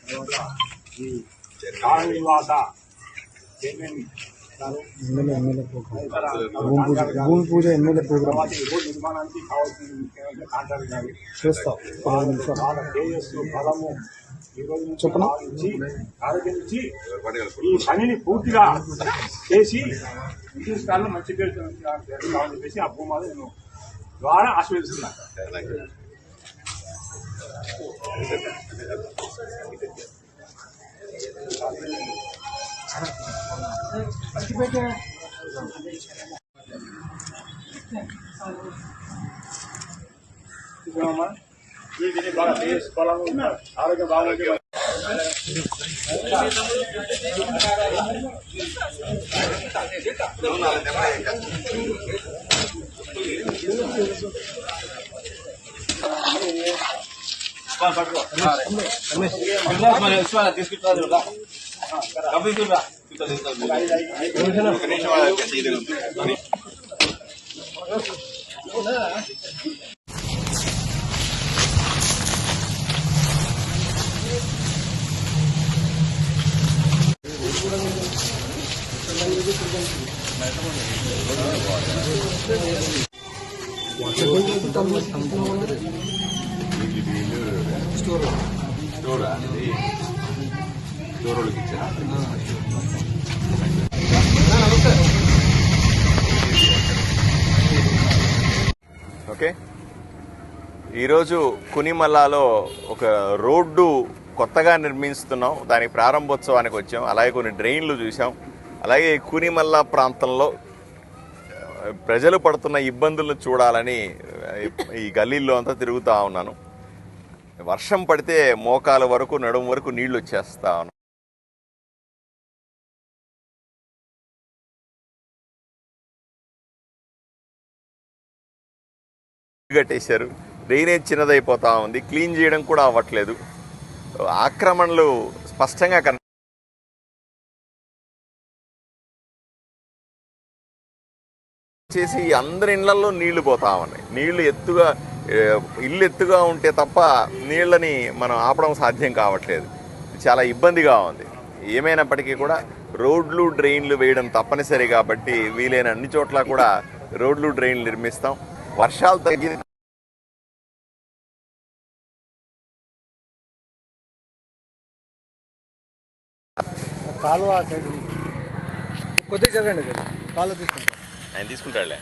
ఈ కాలనీవాస భూమి పూజ MLA programme road నిర్మాణానికి కావాల్సిన ముఖ్యమైన కాంట్రాక్ట్ గారు చేస్తాం. వాళ్ళ తేజస్సు బలము చెప్పనా ఆరోగించి ఈ పనిని పూర్తిగా చేసి ఇంగ్లీష్ కాలంలో మంచి పేరు కావాలని చెప్పేసి ఆ భూమాలు నేను ద్వారా ఆశీర్వదిస్తున్నాను. దీన్ని బాగా టేస్ట్ బలంగా ఉన్నారు, ఆరోగ్యం బాగుంది. ఓకే, ఈరోజు కునిమల్లాలో ఒక రోడ్డు కొత్తగా నిర్మిస్తున్నాం, దాని ప్రారంభోత్సవానికి వచ్చాం. అలాగే కొన్ని డ్రైన్లు చూసాం. అలాగే కునిమల్లా ప్రాంతంలో ప్రజలు పడుతున్న ఇబ్బందులను చూడాలని ఈ గల్లీల్లో అంతా తిరుగుతూ ఉన్నాను. వర్షం పడితే మోకాల వరకు నడుము వరకు నీళ్లు వచ్చేస్తా ఉన్నాను. కట్టేశారు, డ్రైనేజ్ చిన్నదైపోతా ఉంది, క్లీన్ చేయడం కూడా అవ్వట్లేదు. ఆక్రమణలు స్పష్టంగా చేసి అందరి ఇళ్లలో నీళ్లు పోతా ఉన్నాయి. ఇల్లు ఎత్తుగా ఉంటే తప్ప నీళ్ళని మనం ఆపడం సాధ్యం కావట్లేదు. చాలా ఇబ్బందిగా ఉంది. ఏమైనప్పటికీ కూడా రోడ్లు డ్రైన్లు వేయడం తప్పనిసరి కాబట్టి వీలైన అన్ని చోట్ల కూడా రోడ్లు డ్రైన్లు నిర్మిస్తాం. వర్షాలు తగ్గి కాలువ కొద్దిగా జరగండి, కాలువ తీసుకుంటాం. ఆయన తీసుకుంటాడులే.